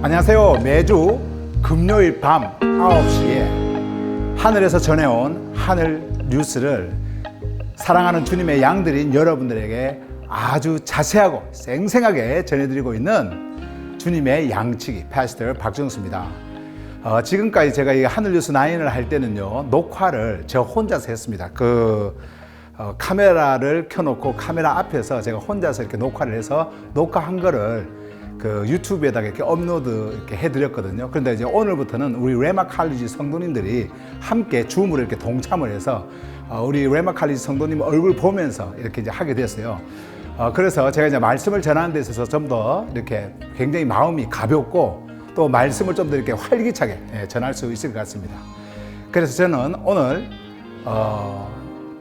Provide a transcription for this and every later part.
안녕하세요. 매주 금요일 밤 9시에 하늘에서 전해온 하늘 뉴스를 사랑하는 주님의 양들인 여러분들에게 아주 자세하고 생생하게 전해드리고 있는 주님의 양치기 패스터 박정수입니다. 지금까지 제가 이 하늘 뉴스 9을 할 때는요, 녹화를 저 혼자서 했습니다. 카메라를 켜놓고 카메라 앞에서 제가 혼자서 이렇게 녹화를 해서 녹화한 거를 유튜브에다가 이렇게 업로드 이렇게 해드렸거든요. 그런데 이제 오늘부터는 우리 레마 칼리지 성도님들이 함께 줌으로 이렇게 동참을 해서 우리 레마 칼리지 성도님 얼굴 보면서 이렇게 이제 하게 됐어요. 그래서 제가 이제 말씀을 전하는 데 있어서 좀 더 이렇게 굉장히 마음이 가볍고 또 말씀을 좀 더 이렇게 활기차게 전할 수 있을 것 같습니다. 그래서 저는 오늘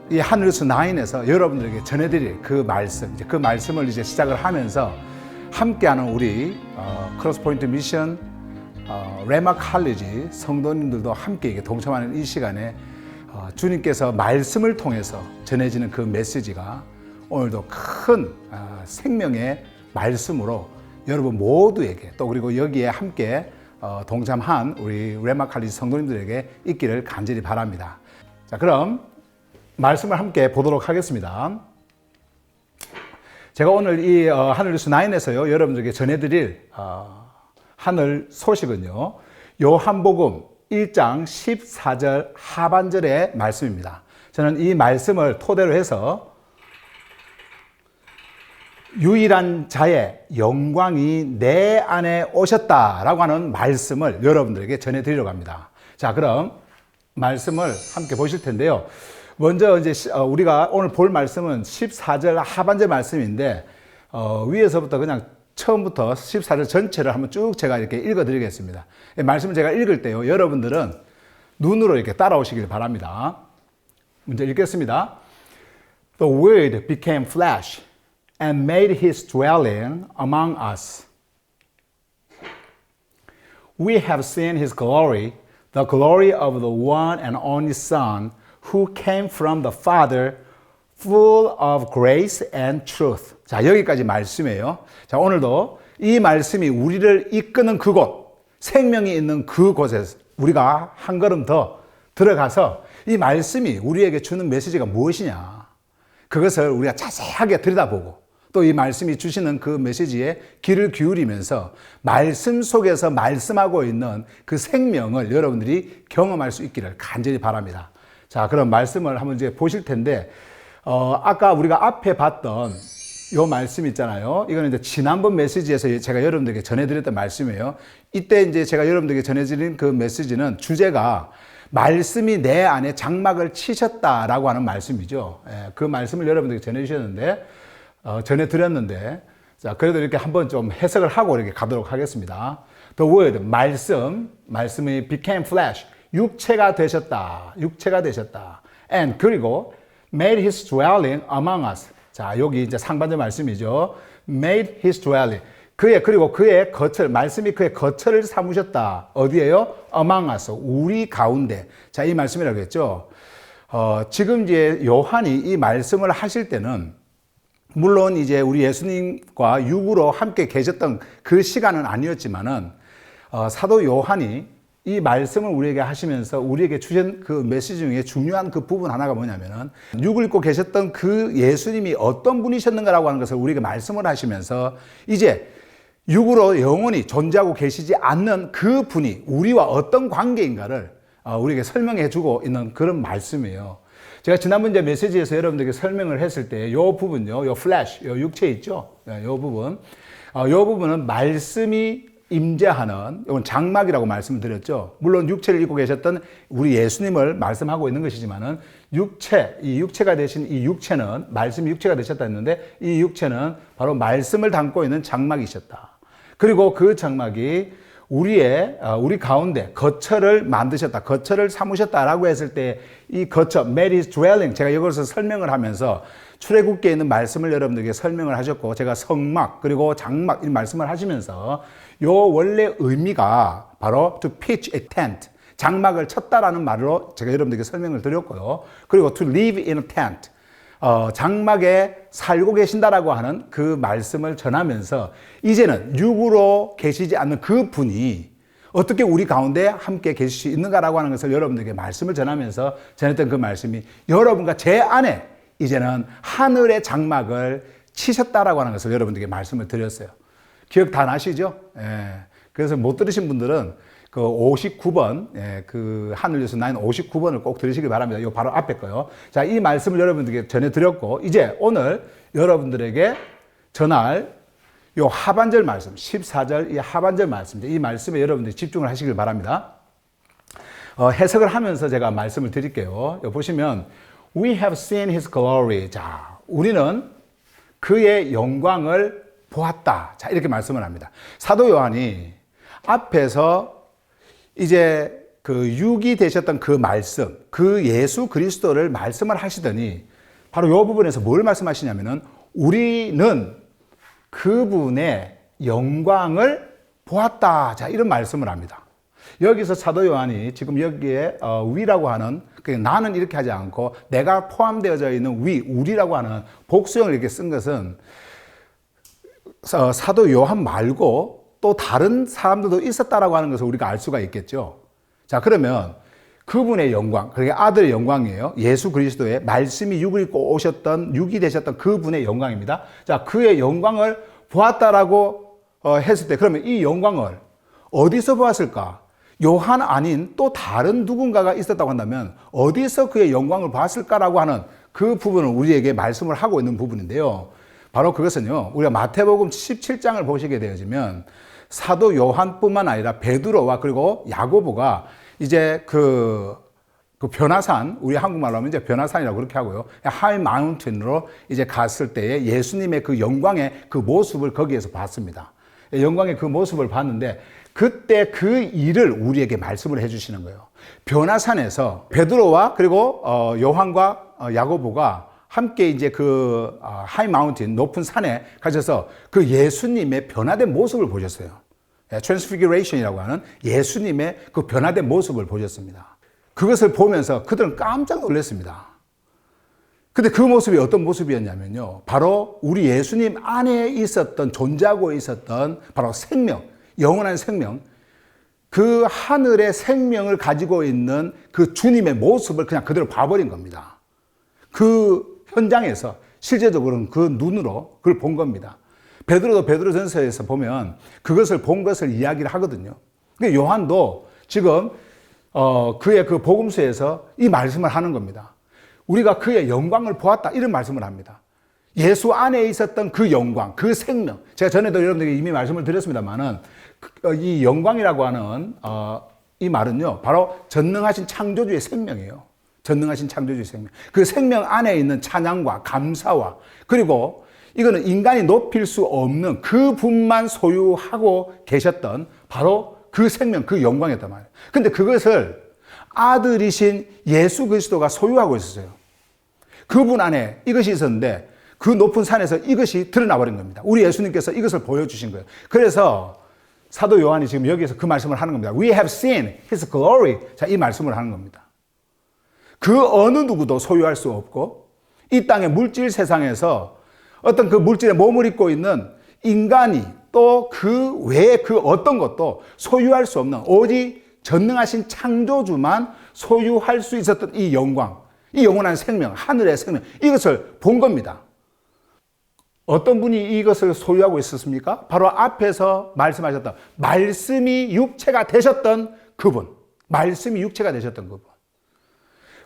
이 하늘뉴스 9에서 여러분들에게 전해드릴 그 말씀을 이제 시작을 하면서 함께하는 우리 크로스포인트 미션 레마 칼리지 성도님들도 함께 동참하는 이 시간에 주님께서 말씀을 통해서 전해지는 그 메시지가 오늘도 큰 생명의 말씀으로 여러분 모두에게 또 그리고 여기에 함께 동참한 우리 레마 칼리지 성도님들에게 있기를 간절히 바랍니다. 자, 그럼 말씀을 함께 보도록 하겠습니다. 제가 오늘 이 하늘 뉴스 9에서요, 여러분들에게 전해드릴 하늘 소식은요, 요한복음 1장 14절 하반절의 말씀입니다. 저는 이 말씀을 토대로 해서 유일한 자의 영광이 내 안에 오셨다라고 하는 말씀을 여러분들에게 전해드리려고 합니다. 자, 그럼 말씀을 함께 보실 텐데요. 먼저 이제 우리가 오늘 볼 말씀은 14절 하반절 말씀인데 위에서부터 그냥 처음부터 14절 전체를 한번 쭉 제가 이렇게 읽어 드리겠습니다. 말씀을 제가 읽을 때요, 여러분들은 눈으로 이렇게 따라오시길 바랍니다. 먼저 읽겠습니다. The Word became flesh and made his dwelling among us. We have seen his glory, the glory of the one and only Son, who came from the Father, full of grace and truth. 자, 여기까지 말씀이에요. 자, 오늘도 이 말씀이 우리를 이끄는 그곳, 생명이 있는 그곳에서 우리가 한 걸음 더 들어가서 이 말씀이 우리에게 주는 메시지가 무엇이냐, 그것을 우리가 자세하게 들여다보고 또 이 말씀이 주시는 그 메시지에 귀를 기울이면서 말씀 속에서 말씀하고 있는 그 생명을 여러분들이 경험할 수 있기를 간절히 바랍니다. 자, 그럼 말씀을 한번 이제 보실 텐데, 아까 우리가 앞에 봤던 요 말씀 있잖아요. 이거는 이제 지난번 메시지에서 제가 여러분들에게 전해드렸던 말씀이에요. 이때 이제 제가 여러분들에게 전해드린 그 메시지는 주제가 말씀이 내 안에 장막을 치셨다라고 하는 말씀이죠. 그 말씀을 여러분들에게 전해드렸는데, 자, 그래도 이렇게 한번 좀 해석을 하고 이렇게 가도록 하겠습니다. The word, 말씀이 became flesh. 육체가 되셨다. And 그리고 made his dwelling among us. 자, 여기 이제 상반절 말씀이죠. Made his dwelling. 그리고 그의 거처를, 말씀이 그의 거처를 삼으셨다. 어디에요? Among us. 우리 가운데. 자, 이 말씀이라고 했죠. 지금 이제 요한이 이 말씀을 하실 때는 물론 이제 우리 예수님과 육으로 함께 계셨던 그 시간은 아니었지만은 사도 요한이 이 말씀을 우리에게 하시면서 우리에게 주신 그 메시지 중에 중요한 그 부분 하나가 뭐냐면은 육을 입고 계셨던 그 예수님이 어떤 분이셨는가라고 하는 것을 우리에게 말씀을 하시면서 이제 육으로 영원히 존재하고 계시지 않는 그 분이 우리와 어떤 관계인가를 우리에게 설명해 주고 있는 그런 말씀이에요. 제가 지난번 이제 메시지에서 여러분들에게 설명을 했을 때 요 부분요, 요 플래시, 요 육체 있죠? 요 부분은 말씀이 임재하는, 이건 장막이라고 말씀을 드렸죠. 물론 육체를 입고 계셨던 우리 예수님을 말씀하고 있는 것이지만은 이 육체가 되신 이 육체는, 말씀이 육체가 되셨다 했는데 이 육체는 바로 말씀을 담고 있는 장막이셨다. 그리고 그 장막이 우리 가운데 거처를 만드셨다, 거처를 삼으셨다라고 했을 때 이 거처, made his dwelling, 제가 이것을 설명을 하면서 출애굽기에 있는 말씀을 여러분들에게 설명을 하셨고, 제가 성막 그리고 장막 이 말씀을 하시면서 요 원래 의미가 바로 to pitch a tent, 장막을 쳤다라는 말로 제가 여러분들에게 설명을 드렸고요. 그리고 to live in a tent, 장막에 살고 계신다라고 하는 그 말씀을 전하면서 이제는 육으로 계시지 않는 그 분이 어떻게 우리 가운데 함께 계실 수 있는가라고 하는 것을 여러분들에게 말씀을 전하면서 전했던 그 말씀이 여러분과 제 안에 이제는 하늘의 장막을 치셨다라고 하는 것을 여러분들에게 말씀을 드렸어요. 기억 다 나시죠? 예. 그래서 못 들으신 분들은 그 59번, 예, 그 하늘에서 나인 59번을 꼭 들으시기 바랍니다. 요 바로 앞에 거요. 자, 이 말씀을 여러분들에게 전해드렸고, 이제 오늘 여러분들에게 전할 요 하반절 말씀, 14절 이 하반절 말씀, 이 말씀에 여러분들이 집중을 하시길 바랍니다. 해석을 하면서 제가 말씀을 드릴게요. 여기 보시면, We have seen His glory. 자, 우리는 그의 영광을 보았다. 자, 이렇게 말씀을 합니다. 사도 요한이 앞에서 이제 그 육이 되셨던 그 말씀, 그 예수 그리스도를 말씀을 하시더니 바로 이 부분에서 뭘 말씀하시냐면은 우리는 그분의 영광을 보았다. 자, 이런 말씀을 합니다. 여기서 사도 요한이 지금 여기에 위라고 하는, 나는 이렇게 하지 않고 내가 포함되어져 있는 위, 우리라고 하는 복수형을 이렇게 쓴 것은 사도 요한 말고 또 다른 사람들도 있었다라고 하는 것을 우리가 알 수가 있겠죠. 자, 그러면 그분의 영광, 그러니까 아들의 영광이에요. 예수 그리스도의 말씀이 육을 입고 오셨던, 육이 되셨던 그분의 영광입니다. 자, 그의 영광을 보았다라고 했을 때, 그러면 이 영광을 어디서 보았을까? 요한 아닌 또 다른 누군가가 있었다고 한다면 어디서 그의 영광을 봤을까라고 하는 그 부분을 우리에게 말씀을 하고 있는 부분인데요. 바로 그것은요, 우리가 마태복음 17장을 보시게 되어지면 사도 요한뿐만 아니라 베드로와 그리고 야고보가 이제 그 변화산, 우리 한국말로 하면 이제 변화산이라고 그렇게 하고요. 하이 마운틴으로 이제 갔을 때에 예수님의 그 영광의 그 모습을 거기에서 봤습니다. 영광의 그 모습을 봤는데 그때 그 일을 우리에게 말씀을 해주시는 거예요. 변화산에서 베드로와 그리고 요한과 야고보가 함께 이제 그 하이 마운틴 높은 산에 가셔서 그 예수님의 변화된 모습을 보셨어요. 트랜스피규레이션이라고 하는 예수님의 그 변화된 모습을 보셨습니다. 그것을 보면서 그들은 깜짝 놀랐습니다. 근데 그 모습이 어떤 모습이었냐면요. 바로 우리 예수님 안에 있었던, 존재하고 있었던 바로 생명, 영원한 생명, 그 하늘의 생명을 가지고 있는 그 주님의 모습을 그냥 그대로 봐버린 겁니다. 그 현장에서 실제적으로는 그 눈으로 그걸 본 겁니다. 베드로도 베드로전서에서 보면 그것을 본 것을 이야기를 하거든요. 그러니까 요한도 지금 그의 그 복음서에서 이 말씀을 하는 겁니다. 우리가 그의 영광을 보았다 이런 말씀을 합니다. 예수 안에 있었던 그 영광, 그 생명. 제가 전에도 여러분들에게 이미 말씀을 드렸습니다만은 이 영광이라고 하는 이 말은요, 바로 전능하신 창조주의 생명이에요. 전능하신 창조주의 생명. 그 생명 안에 있는 찬양과 감사와 그리고 이거는 인간이 높일 수 없는 그 분만 소유하고 계셨던 바로 그 생명, 그 영광이었단 말이에요. 근데 그것을 아들이신 예수 그리스도가 소유하고 있었어요. 그분 안에 이것이 있었는데 그 높은 산에서 이것이 드러나 버린 겁니다. 우리 예수님께서 이것을 보여주신 거예요. 그래서 사도 요한이 지금 여기에서 그 말씀을 하는 겁니다. We have seen His glory. 자, 이 말씀을 하는 겁니다. 그 어느 누구도 소유할 수 없고 이 땅의 물질 세상에서 어떤 그 물질에 몸을 입고 있는 인간이 또 그 외에 그 어떤 것도 소유할 수 없는 오직 전능하신 창조주만 소유할 수 있었던 이 영광, 이 영원한 생명, 하늘의 생명, 이것을 본 겁니다. 어떤 분이 이것을 소유하고 있었습니까? 바로 앞에서 말씀하셨던 말씀이 육체가 되셨던 그분, 말씀이 육체가 되셨던 그분.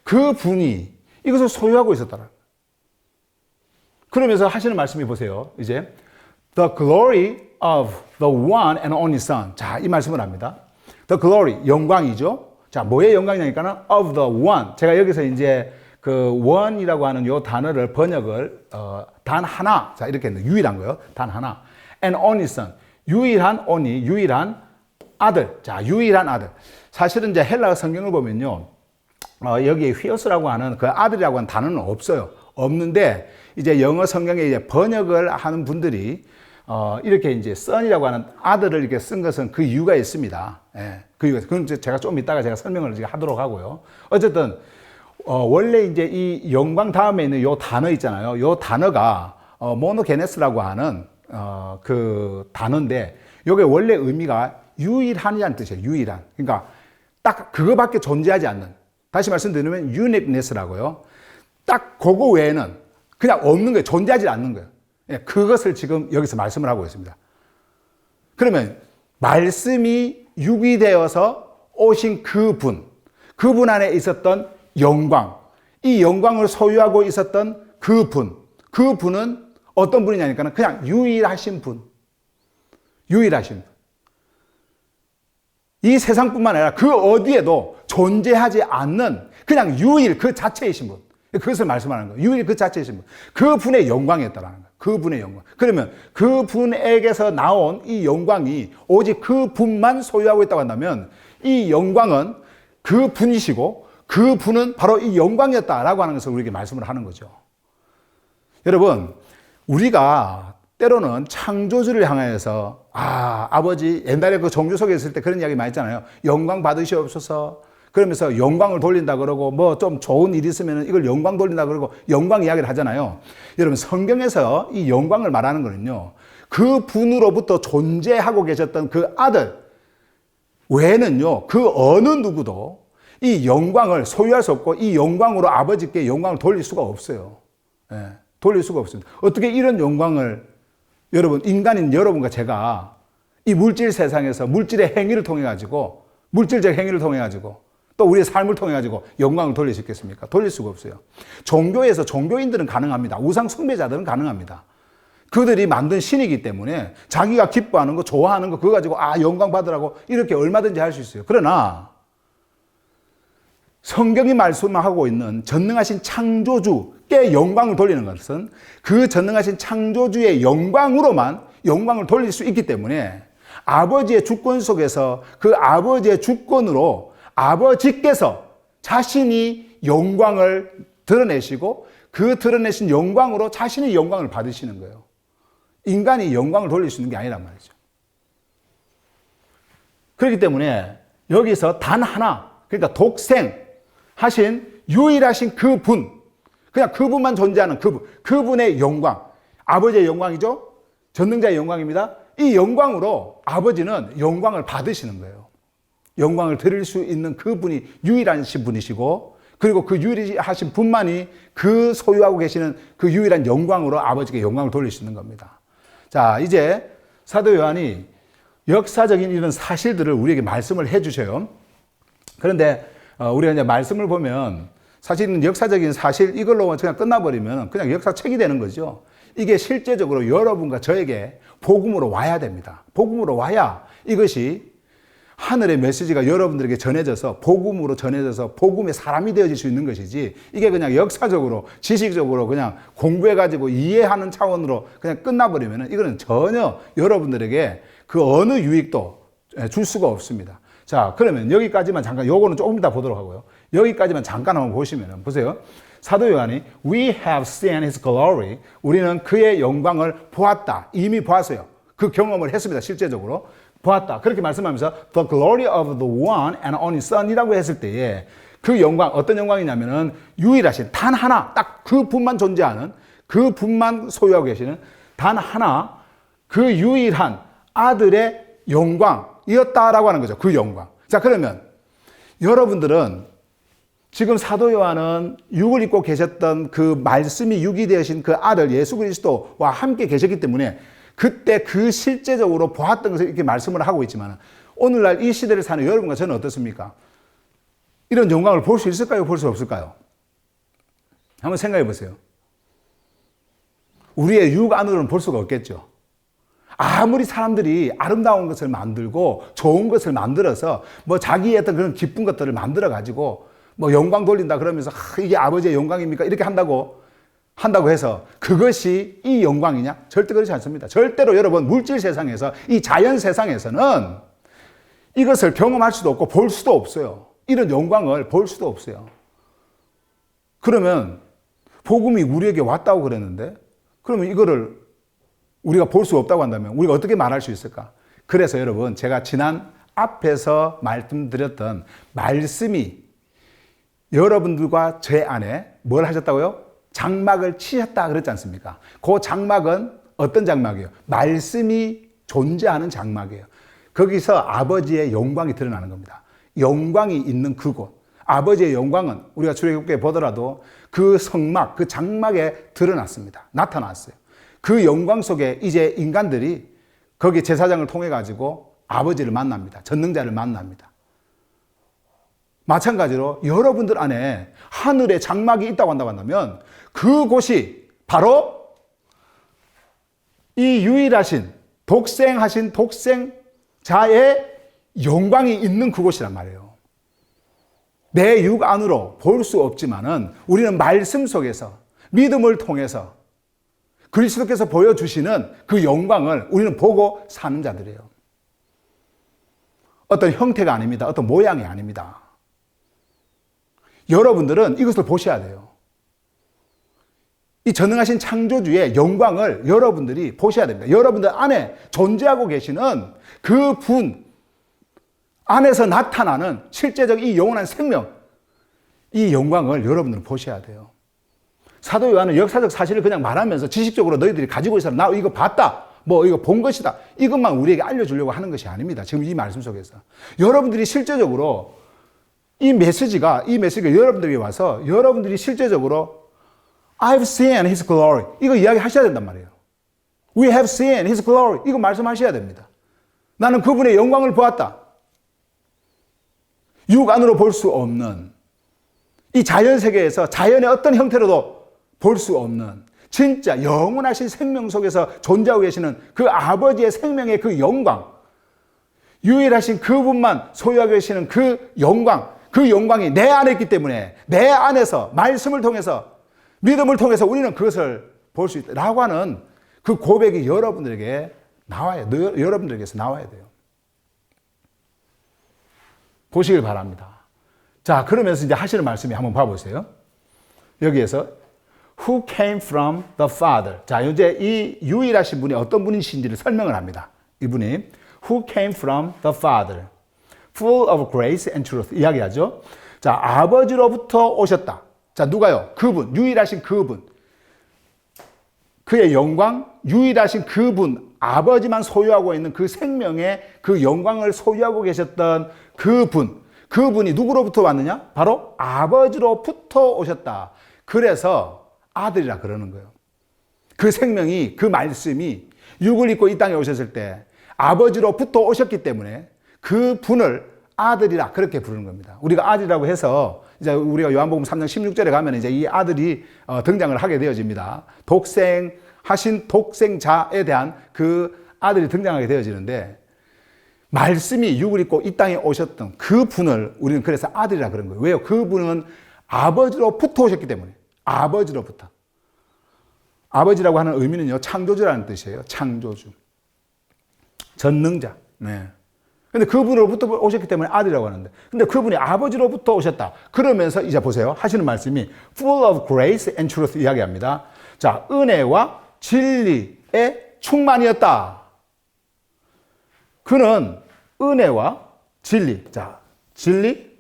그 분이 이것을 소유하고 있었다는 거예요. 그러면서 하시는 말씀이 보세요. 이제 The glory of the one and only son. 자, 이 말씀을 합니다. The glory, 영광이죠. 자, 뭐의 영광이냐니까는 of the one. 제가 여기서 이제 그 one이라고 하는 요 단어를 번역을 단 하나. 자, 이렇게 했는데 유일한 거예요. 단 하나. And only son. 유일한 only, 유일한 아들. 자, 유일한 아들. 사실은 이제 헬라어 성경을 보면요. 여기에 휘어스라고 하는 그 아들이라고 하는 단어는 없어요. 없는데 이제 영어 성경에 이제 번역을 하는 분들이 이렇게 이제 son이라고 하는 아들을 이렇게 쓴 것은 그 이유가 있습니다. 예, 그 이유가. 그건 제가 좀 이따가 제가 설명을 하도록 하고요. 어쨌든 원래 이제 이 영광 다음에 있는 요 단어 있잖아요. 요 단어가 모노게네스라고 하는 그 단어인데 요게 원래 의미가 유일한이라는 뜻이에요. 유일한. 그러니까 딱 그거밖에 존재하지 않는. 다시 말씀드리면 uniqueness라고요. 딱 그거 외에는 그냥 없는 거예요. 존재하지 않는 거예요. 그것을 지금 여기서 말씀을 하고 있습니다. 그러면 말씀이 육이 되어서 오신 그분 안에 있었던 영광, 이 영광을 소유하고 있었던 그분은 어떤 분이냐니까 그냥 유일하신 분. 유일하신 분. 이 세상뿐만 아니라 그 어디에도 존재하지 않는 그냥 유일 그 자체이신 분. 그것을 말씀하는 거예요. 유일 그 자체이신 분. 그분의 영광이었다라는 거예요. 그분의 영광. 그러면 그분에게서 나온 이 영광이 오직 그분만 소유하고 있다고 한다면 이 영광은 그분이시고 그분은 바로 이 영광이었다라고 하는 것을 우리에게 말씀을 하는 거죠. 여러분, 우리가 때로는 창조주를 향하여서 아버지 옛날에 그 종교 속에 있을 때 그런 이야기 많이 했잖아요. 영광 받으시옵소서. 그러면서 영광을 돌린다 그러고 뭐 좀 좋은 일이 있으면 이걸 영광 돌린다 그러고 영광 이야기를 하잖아요. 여러분 성경에서 이 영광을 말하는 거는요. 그 분으로부터 존재하고 계셨던 그 아들 외에는요. 그 어느 누구도 이 영광을 소유할 수 없고 이 영광으로 아버지께 영광을 돌릴 수가 없어요. 예, 돌릴 수가 없습니다. 어떻게 이런 영광을 여러분 인간인 여러분과 제가 이 물질 세상에서 물질의 행위를 통해 가지고 물질적 행위를 통해 가지고 또 우리의 삶을 통해 가지고 영광을 돌릴 수 있겠습니까? 돌릴 수가 없어요. 종교에서 종교인들은 가능합니다. 우상 숭배자들은 가능합니다. 그들이 만든 신이기 때문에 자기가 기뻐하는 거, 좋아하는 거 그거 가지고 영광 받으라고 이렇게 얼마든지 할 수 있어요. 그러나 성경이 말씀하고 있는 전능하신 창조주께 영광을 돌리는 것은 그 전능하신 창조주의 영광으로만 영광을 돌릴 수 있기 때문에 아버지의 주권 속에서 그 아버지의 주권으로 아버지께서 자신이 영광을 드러내시고 그 드러내신 영광으로 자신이 영광을 받으시는 거예요. 인간이 영광을 돌릴 수 있는 게 아니란 말이죠. 그렇기 때문에 여기서 단 하나, 그러니까 독생하신 유일하신 그분, 그냥 그분만 존재하는 그분의 영광, 아버지의 영광이죠. 전능자의 영광입니다. 이 영광으로 아버지는 영광을 받으시는 거예요. 영광을 드릴 수 있는 그분이 유일하신 분이시고 그리고 그 유일하신 분만이 그 소유하고 계시는 그 유일한 영광으로 아버지께 영광을 돌릴 수 있는 겁니다. 자, 이제 사도 요한이 역사적인 이런 사실들을 우리에게 말씀을 해 주셔요. 그런데 우리가 이제 말씀을 보면 사실은 역사적인 사실 이걸로 그냥 끝나버리면 그냥 역사책이 되는 거죠. 이게 실제적으로 여러분과 저에게 복음으로 와야 됩니다. 복음으로 와야 이것이 하늘의 메시지가 여러분들에게 전해져서 복음으로 전해져서 복음의 사람이 되어질 수 있는 것이지 이게 그냥 역사적으로 지식적으로 그냥 공부해가지고 이해하는 차원으로 그냥 끝나버리면 이거는 전혀 여러분들에게 그 어느 유익도 줄 수가 없습니다. 자, 그러면 여기까지만 잠깐 요거는 조금 이따 보도록 하고요. 여기까지만 잠깐 한번 보시면 보세요. 사도 요한이 We have seen his glory. 우리는 그의 영광을 보았다. 이미 보았어요. 그 경험을 했습니다. 실제적으로. 보았다. 그렇게 말씀하면서 The glory of the one and only son이라고 했을 때에 그 영광, 어떤 영광이냐면은 유일하신 단 하나, 딱 그 분만 존재하는 그 분만 소유하고 계시는 단 하나 그 유일한 아들의 영광이었다라고 하는 거죠. 그 영광. 자, 그러면 여러분들은 지금 사도 요한은 육을 입고 계셨던 그 말씀이 육이 되신 그 아들 예수 그리스도와 함께 계셨기 때문에 그때 그 실제적으로 보았던 것을 이렇게 말씀을 하고 있지만 오늘날 이 시대를 사는 여러분과 저는 어떻습니까? 이런 영광을 볼 수 있을까요? 볼 수 없을까요? 한번 생각해 보세요. 우리의 육 안으로는 볼 수가 없겠죠. 아무리 사람들이 아름다운 것을 만들고 좋은 것을 만들어서 뭐 자기의 어떤 그런 기쁜 것들을 만들어 가지고 뭐 영광 돌린다 그러면서 이게 아버지의 영광입니까? 이렇게 한다고 해서 그것이 이 영광이냐? 절대 그렇지 않습니다. 절대로 여러분 물질 세상에서 이 자연 세상에서는 이것을 경험할 수도 없고 볼 수도 없어요. 이런 영광을 볼 수도 없어요. 그러면 복음이 우리에게 왔다고 그랬는데 그러면 이거를 우리가 볼 수 없다고 한다면 우리가 어떻게 말할 수 있을까? 그래서 여러분 제가 지난 앞에서 말씀드렸던 말씀이 여러분들과 제 안에 뭘 하셨다고요? 장막을 치셨다 그랬지 않습니까? 그 장막은 어떤 장막이에요? 말씀이 존재하는 장막이에요. 거기서 아버지의 영광이 드러나는 겁니다. 영광이 있는 그곳. 아버지의 영광은 우리가 출애굽기에 보더라도 그 성막, 그 장막에 드러났습니다. 나타났어요. 그 영광 속에 이제 인간들이 거기 제사장을 통해 가지고 아버지를 만납니다. 전능자를 만납니다. 마찬가지로 여러분들 안에 하늘의 장막이 있다고 한다면 그곳이 바로 이 유일하신 독생하신 독생자의 영광이 있는 그곳이란 말이에요. 내 육 안으로 볼 수 없지만은 우리는 말씀 속에서 믿음을 통해서 그리스도께서 보여주시는 그 영광을 우리는 보고 사는 자들이에요. 어떤 형태가 아닙니다. 어떤 모양이 아닙니다. 여러분들은 이것을 보셔야 돼요. 이 전능하신 창조주의 영광을 여러분들이 보셔야 됩니다. 여러분들 안에 존재하고 계시는 그 분 안에서 나타나는 실제적 이 영원한 생명, 이 영광을 여러분들은 보셔야 돼요. 사도 요한은 역사적 사실을 그냥 말하면서 지식적으로 너희들이 가지고 있어라. 나 이거 봤다. 뭐 이거 본 것이다. 이것만 우리에게 알려주려고 하는 것이 아닙니다. 지금 이 말씀 속에서. 여러분들이 실제적으로 이 메시지가 여러분들에게 와서 여러분들이 실제적으로 I've seen His glory. 이거 이야기 하셔야 된단 말이에요. We have seen His glory. 이거 말씀하셔야 됩니다. 나는 그분의 영광을 보았다. 육 안으로 볼 수 없는 이 자연 세계에서 자연의 어떤 형태로도 볼 수 없는 진짜 영원하신 생명 속에서 존재하고 계시는 그 아버지의 생명의 그 영광, 유일하신 그분만 소유하고 계시는 그 영광이 내 안에 있기 때문에 내 안에서 말씀을 통해서 믿음을 통해서 우리는 그것을 볼 수 있다라고 하는 그 고백이 여러분들에게 나와야 돼요. 여러분들에게서 나와야 돼요. 보시길 바랍니다. 자, 그러면서 이제 하시는 말씀이 한번 봐보세요. 여기에서 Who came from the Father. 자, 이제 이 유일하신 분이 어떤 분이신지를 설명을 합니다. 이분이 Who came from the Father. Full of grace and truth. 이야기하죠. 자, 아버지로부터 오셨다. 자, 누가요? 그분, 유일하신 그분. 그의 영광, 유일하신 그분, 아버지만 소유하고 있는 그 생명의 그 영광을 소유하고 계셨던 그분이 누구로부터 왔느냐? 바로 아버지로부터 오셨다. 그래서 아들이라 그러는 거예요. 그 생명이, 그 말씀이 육을 입고 이 땅에 오셨을 때 아버지로부터 오셨기 때문에 그 분을 아들이라 그렇게 부르는 겁니다. 우리가 아들이라고 해서 이제 우리가 요한복음 3장 16절에 가면 이제 이 아들이 등장을 하게 되어집니다. 독생하신 독생자에 대한 그 아들이 등장하게 되어지는데 말씀이 육을 입고 이 땅에 오셨던 그 분을 우리는 그래서 아들이라 그런 거예요. 왜요? 그 분은 아버지로부터 오셨기 때문에. 아버지로부터. 아버지라고 하는 의미는요, 창조주라는 뜻이에요. 창조주. 전능자. 네. 근데 그분으로부터 오셨기 때문에 아들이라고 하는데, 근데 그분이 아버지로부터 오셨다. 그러면서 이제 보세요. 하시는 말씀이 full of grace and truth 이야기합니다. 자, 은혜와 진리의 충만이었다. 그는 은혜와 진리, 자, 진리,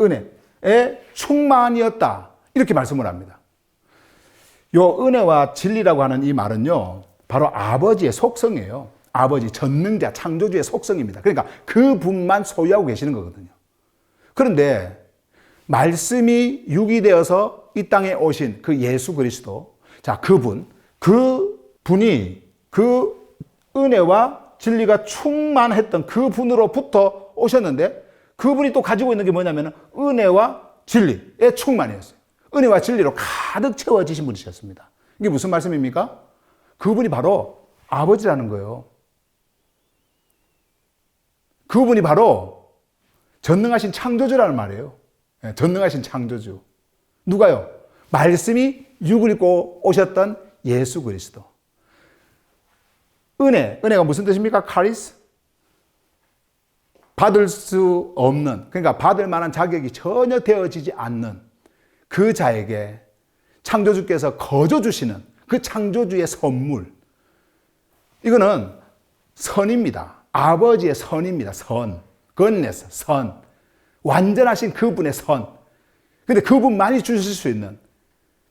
은혜의 충만이었다. 이렇게 말씀을 합니다. 요 은혜와 진리라고 하는 이 말은요, 바로 아버지의 속성이에요. 아버지, 전능자, 창조주의 속성입니다. 그러니까 그분만 소유하고 계시는 거거든요. 그런데 말씀이 육이 되어서 이 땅에 오신 그 예수 그리스도, 자, 그분이 그 은혜와 진리가 충만했던 그분으로부터 오셨는데 그분이 또 가지고 있는 게 뭐냐면 은혜와 진리의 충만이었어요. 은혜와 진리로 가득 채워지신 분이셨습니다. 이게 무슨 말씀입니까? 그분이 바로 아버지라는 거예요. 그분이 바로 전능하신 창조주라는 말이에요. 전능하신 창조주. 누가요? 말씀이 육을 입고 오셨던 예수 그리스도. 은혜가 무슨 뜻입니까? 카리스? 받을 수 없는, 그러니까 받을 만한 자격이 전혀 되어지지 않는 그 자에게 창조주께서 거저 주시는 그 창조주의 선물. 이거는 선입니다. 아버지의 선입니다. 선. goodness, 선. 완전하신 그분의 선. 근데 그분만이 주실 수 있는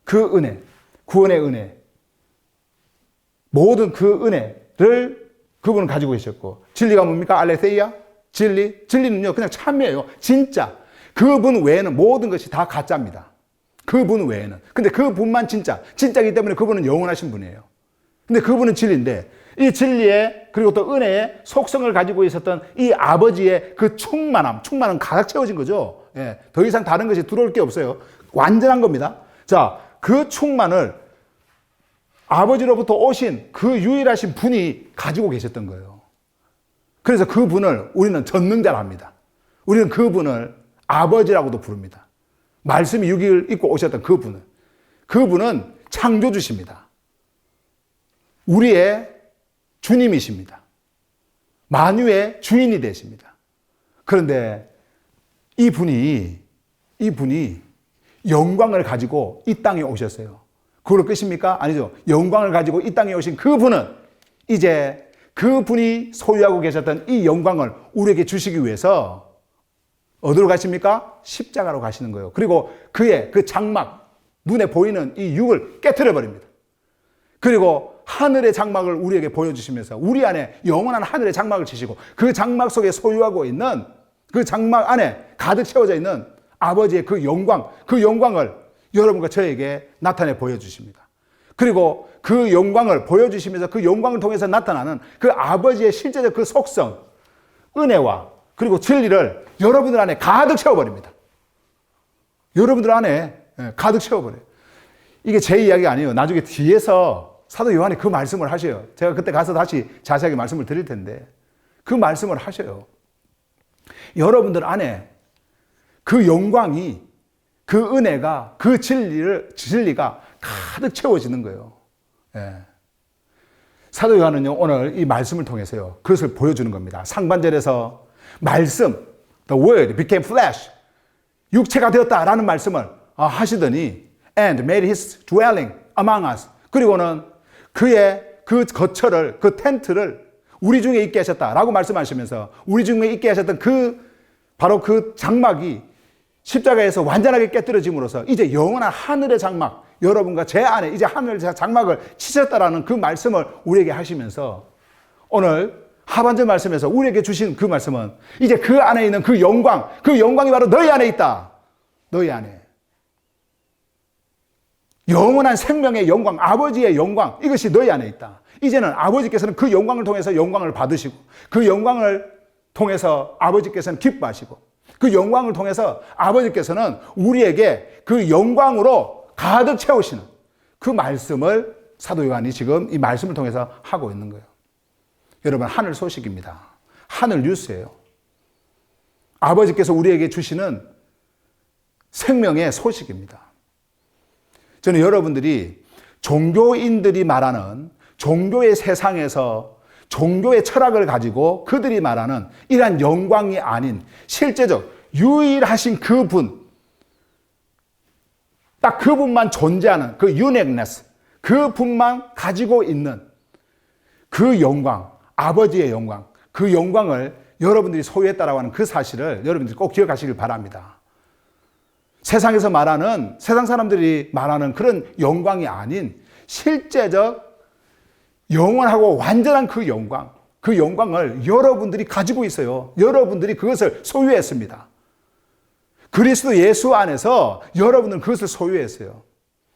그 은혜, 구원의 은혜, 모든 그 은혜를 그분은 가지고 계셨고, 진리가 뭡니까? 알레세이아? 진리는요, 그냥 참이에요. 진짜. 그분 외에는 모든 것이 다 가짜입니다. 그분 외에는. 근데 그분만 진짜이기 때문에 그분은 영원하신 분이에요. 근데 그분은 진리인데, 이 진리의, 그리고 또 은혜의 속성을 가지고 있었던 이 아버지의 그 충만은 가득 채워진 거죠. 예, 더 이상 다른 것이 들어올 게 없어요. 완전한 겁니다. 자, 그 충만을 아버지로부터 오신 그 유일하신 분이 가지고 계셨던 거예요. 그래서 그분을 우리는 전능자라 합니다. 우리는 그분을 아버지라고도 부릅니다. 말씀이 육을 입고 오셨던 그분은 창조주십니다. 우리의 주님이십니다. 만유의 주인이 되십니다. 그런데 이분이 영광을 가지고 이 땅에 오셨어요. 그걸로 끝입니까? 아니죠. 영광을 가지고 이 땅에 오신 그분은 이제 그분이 소유하고 계셨던 이 영광을 우리에게 주시기 위해서 어디로 가십니까? 십자가로 가시는 거예요. 그리고 그의 그 장막, 눈에 보이는 이 육을 깨트려 버립니다. 그리고 하늘의 장막을 우리에게 보여주시면서 우리 안에 영원한 하늘의 장막을 치시고 그 장막 속에 소유하고 있는 그 장막 안에 가득 채워져 있는 아버지의 그 영광을 여러분과 저에게 나타내 보여주십니다. 그리고 그 영광을 보여주시면서 그 영광을 통해서 나타나는 그 아버지의 실제적 그 속성, 은혜와 그리고 진리를 여러분들 안에 가득 채워버립니다. 여러분들 안에 가득 채워버려요. 이게 제 이야기가 아니에요. 나중에 뒤에서 사도 요한이 그 말씀을 하셔요. 제가 그때 가서 다시 자세하게 말씀을 드릴 텐데 그 말씀을 하셔요. 여러분들 안에 그 영광이, 그 은혜가, 그 진리가 가득 채워지는 거예요. 예. 사도 요한은요, 오늘 이 말씀을 통해서요, 그것을 보여주는 겁니다. 상반절에서 말씀, the word became flesh, 육체가 되었다라는 말씀을 하시더니, and made his dwelling among us. 그리고는 그의 그 거처를, 그 텐트를 우리 중에 있게 하셨다라고 말씀하시면서 우리 중에 있게 하셨던 바로 그 장막이 십자가에서 완전하게 깨뜨려짐으로써 이제 영원한 하늘의 장막, 여러분과 제 안에 이제 하늘의 장막을 치셨다라는 그 말씀을 우리에게 하시면서 오늘 하반절 말씀에서 우리에게 주신 그 말씀은 이제 그 안에 있는 그 영광이 바로 너희 안에 있다. 너희 안에. 영원한 생명의 영광, 아버지의 영광, 이것이 너희 안에 있다. 이제는 아버지께서는 그 영광을 통해서 영광을 받으시고 그 영광을 통해서 아버지께서는 기뻐하시고 그 영광을 통해서 아버지께서는 우리에게 그 영광으로 가득 채우시는 그 말씀을 사도 요한이 지금 이 말씀을 통해서 하고 있는 거예요. 여러분, 하늘 소식입니다. 하늘 뉴스예요. 아버지께서 우리에게 주시는 생명의 소식입니다. 저는 여러분들이 종교인들이 말하는 종교의 세상에서 종교의 철학을 가지고 그들이 말하는 이러한 영광이 아닌 실제적 유일하신 그분, 딱 그분만 존재하는 그 uniqueness, 그분만 가지고 있는 그 영광, 아버지의 영광, 그 영광을 여러분들이 소유했다라고 하는 그 사실을 여러분들이 꼭 기억하시길 바랍니다. 세상 사람들이 말하는 그런 영광이 아닌 실제적 영원하고 완전한 그 영광을 여러분들이 가지고 있어요. 여러분들이 그것을 소유했습니다. 그리스도 예수 안에서 여러분들은 그것을 소유했어요.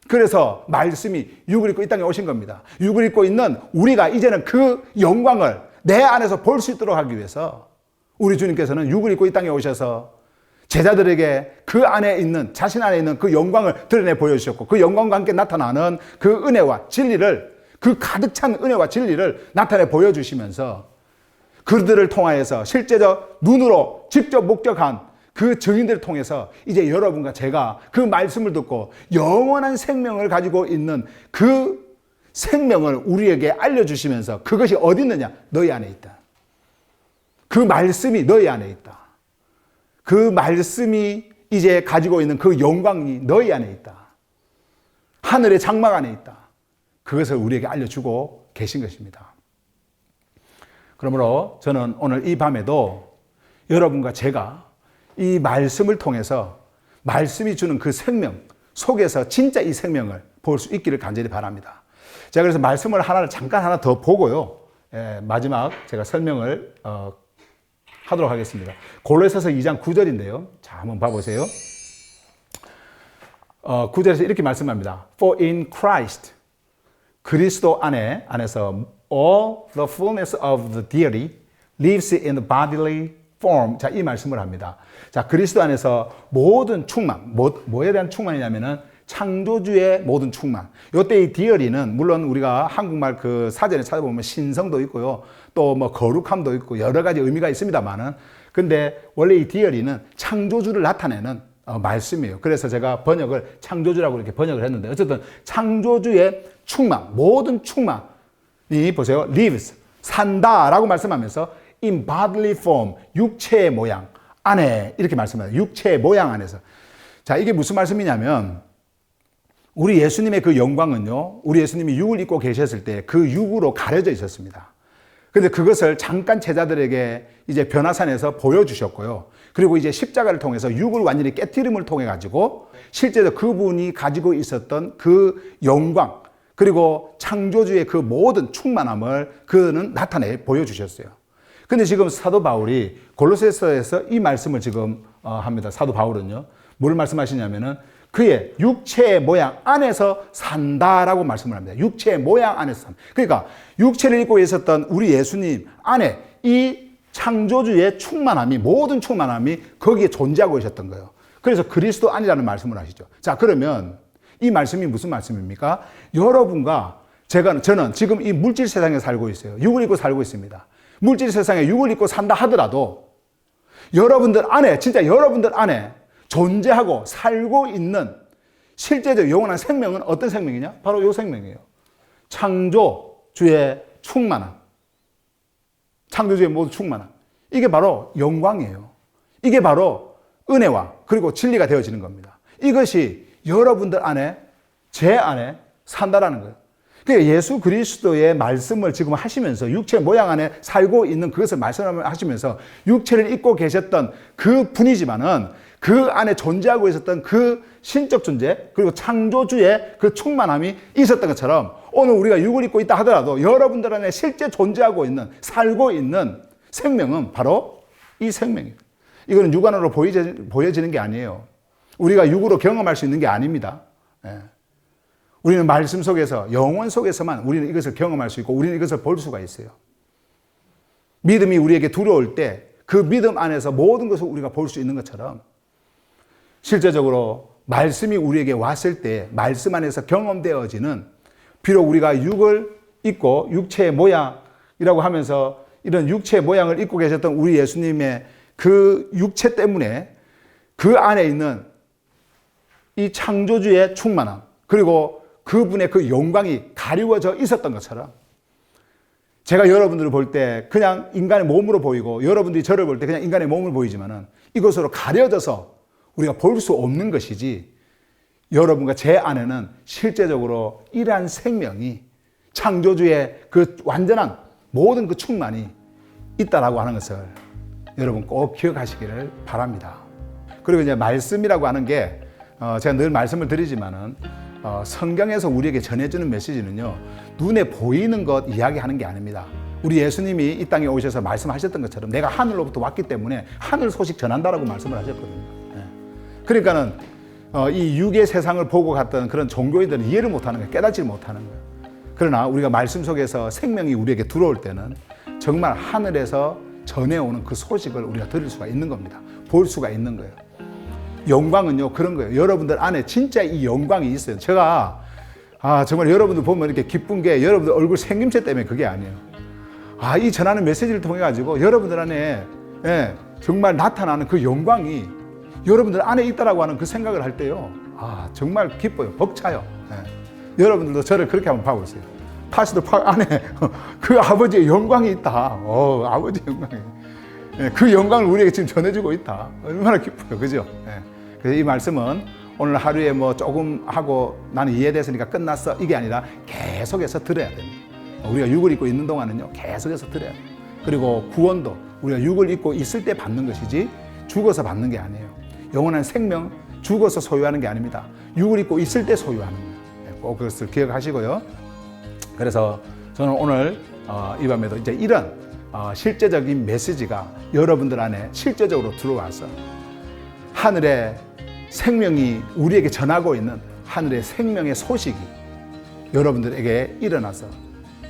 그래서 말씀이 육을 입고 이 땅에 오신 겁니다. 육을 입고 있는 우리가 이제는 그 영광을 내 안에서 볼 수 있도록 하기 위해서 우리 주님께서는 육을 입고 이 땅에 오셔서 제자들에게 그 안에 있는, 자신 안에 있는 그 영광을 드러내 보여주셨고 그 영광과 함께 나타나는 그 은혜와 진리를, 그 가득 찬 은혜와 진리를 나타내 보여주시면서 그들을 통하여서 실제적 눈으로 직접 목격한 그 증인들을 통해서 이제 여러분과 제가 그 말씀을 듣고 영원한 생명을 가지고 있는 그 생명을 우리에게 알려주시면서 그것이 어디 있느냐? 너희 안에 있다. 그 말씀이 너희 안에 있다. 그 말씀이 이제 가지고 있는 그 영광이 너희 안에 있다. 하늘의 장막 안에 있다. 그것을 우리에게 알려주고 계신 것입니다. 그러므로 저는 오늘 이 밤에도 여러분과 제가 이 말씀을 통해서 말씀이 주는 그 생명 속에서 진짜 이 생명을 볼 수 있기를 간절히 바랍니다. 제가 그래서 말씀을 잠깐 하나 더 보고요. 마지막 제가 설명을 하도록 하겠습니다. 골로새서 2장 9절인데요. 자, 한번 봐보세요. 9절에서 이렇게 말씀합니다. For in Christ, 그리스도 안에서 all the fullness of the deity lives in the bodily form. 자, 이 말씀을 합니다. 자, 그리스도 안에서 모든 충만, 뭐에 대한 충만이냐면은 창조주의 모든 충만. 요때 이 디어리는 물론 우리가 한국말 그 사전에 찾아보면 신성도 있고요. 또 뭐 거룩함도 있고 여러 가지 의미가 있습니다만은 근데 원래 이 디어리는 창조주를 나타내는 말씀이에요. 그래서 제가 번역을 창조주라고 이렇게 번역을 했는데 어쨌든 창조주의 충만, 모든 충만이 보세요. lives, 산다라고 말씀하면서 in bodily form, 육체의 모양 안에 이렇게 말씀합니다. 육체의 모양 안에서. 자, 이게 무슨 말씀이냐면 우리 예수님의 그 영광은요, 우리 예수님이 육을 입고 계셨을 때 그 육으로 가려져 있었습니다. 근데 그것을 잠깐 제자들에게 이제 변화산에서 보여주셨고요. 그리고 이제 십자가를 통해서 육을 완전히 깨트림을 통해 가지고 실제로 그분이 가지고 있었던 그 영광, 그리고 창조주의 그 모든 충만함을 그는 나타내 보여주셨어요. 근데 지금 사도 바울이 골로새서에서 이 말씀을 지금 합니다. 사도 바울은요, 뭘 말씀하시냐면은 그의 육체의 모양 안에서 산다라고 말씀을 합니다. 육체의 모양 안에서 산다. 그러니까 육체를 입고 있었던 우리 예수님 안에 이 창조주의 충만함이, 모든 충만함이 거기에 존재하고 있었던 거예요. 그래서 그리스도 안이라는 말씀을 하시죠. 자, 그러면 이 말씀이 무슨 말씀입니까? 여러분과 저는 지금 이 물질 세상에 살고 있어요. 육을 입고 살고 있습니다. 물질 세상에 육을 입고 산다 하더라도 여러분들 안에, 진짜 여러분들 안에 존재하고 살고 있는 실제적 영원한 생명은 어떤 생명이냐? 바로 이 생명이에요. 창조주의 충만함. 창조주의 모든 충만함. 이게 바로 영광이에요. 이게 바로 은혜와 그리고 진리가 되어지는 겁니다. 이것이 여러분들 안에, 제 안에 산다라는 거예요. 그러니까 예수 그리스도의 말씀을 지금 하시면서 육체 모양 안에 살고 있는 그것을 말씀하시면서 육체를 입고 계셨던 그 분이지만은 그 안에 존재하고 있었던 그 신적 존재, 그리고 창조주의 그 충만함이 있었던 것처럼 오늘 우리가 육을 입고 있다 하더라도 여러분들 안에 실제 존재하고 있는, 살고 있는 생명은 바로 이 생명이에요. 이거는 육안으로 보여지는 게 아니에요. 우리가 육으로 경험할 수 있는 게 아닙니다. 우리는 말씀 속에서, 영혼 속에서만 우리는 이것을 경험할 수 있고 우리는 이것을 볼 수가 있어요. 믿음이 우리에게 들어올 때 그 믿음 안에서 모든 것을 우리가 볼 수 있는 것처럼 실제적으로 말씀이 우리에게 왔을 때 말씀 안에서 경험되어지는, 비록 우리가 육을 입고 육체의 모양이라고 하면서 이런 육체의 모양을 입고 계셨던 우리 예수님의 그 육체 때문에 그 안에 있는 이 창조주의 충만함, 그리고 그분의 그 영광이 가리워져 있었던 것처럼 제가 여러분들을 볼 때 그냥 인간의 몸으로 보이고 여러분들이 저를 볼 때 그냥 인간의 몸을 보이지만은 이것으로 가려져서 우리가 볼 수 없는 것이지, 여러분과 제 안에는 실제적으로 이러한 생명이, 창조주의 그 완전한 모든 그 충만이 있다라고 하는 것을 여러분 꼭 기억하시기를 바랍니다. 그리고 이제 말씀이라고 하는 게 제가 늘 말씀을 드리지만은 성경에서 우리에게 전해주는 메시지는요, 눈에 보이는 것 이야기하는 게 아닙니다. 우리 예수님이 이 땅에 오셔서 말씀하셨던 것처럼 내가 하늘로부터 왔기 때문에 하늘 소식 전한다라고 말씀을 하셨거든요. 그러니까는 이 육의 세상을 보고 갔던 그런 종교인들은 이해를 못하는 거예요. 깨닫지를 못하는 거예요. 그러나 우리가 말씀 속에서 생명이 우리에게 들어올 때는 정말 하늘에서 전해오는 그 소식을 우리가 들을 수가 있는 겁니다. 볼 수가 있는 거예요. 영광은요, 그런 거예요. 여러분들 안에 진짜 이 영광이 있어요. 제가 정말 여러분들 보면 이렇게 기쁜 게 여러분들 얼굴 생김새 때문에 그게 아니에요. 이 전하는 메시지를 통해 가지고 여러분들 안에 정말 나타나는 그 영광이 여러분들 안에 있다라고 하는 그 생각을 할 때요, 정말 기뻐요. 벅차요. 여러분들도 저를 그렇게 한번 봐보세요. 파스도 안에 그 아버지의 영광이 있다. 아버지의 영광이. 그 영광을 우리에게 지금 전해주고 있다. 얼마나 기뻐요. 그죠? 그래서 이 말씀은 오늘 하루에 뭐 조금 하고 나는 이해됐으니까 끝났어, 이게 아니라 계속해서 들어야 됩니다. 우리가 육을 입고 있는 동안은요, 계속해서 들어야 돼요. 그리고 구원도 우리가 육을 입고 있을 때 받는 것이지 죽어서 받는 게 아니에요. 영원한 생명, 죽어서 소유하는 게 아닙니다. 육을 입고 있을 때 소유하는 거예요. 꼭 그것을 기억하시고요. 그래서 저는 오늘 이 밤에도 이제 이런 실제적인 메시지가 여러분들 안에 실제적으로 들어와서 하늘의 생명이 우리에게 전하고 있는 하늘의 생명의 소식이 여러분들에게 일어나서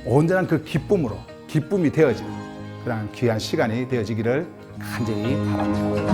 온전한 그 기쁨이 되어지는 그런 귀한 시간이 되어지기를 간절히 바랍니다.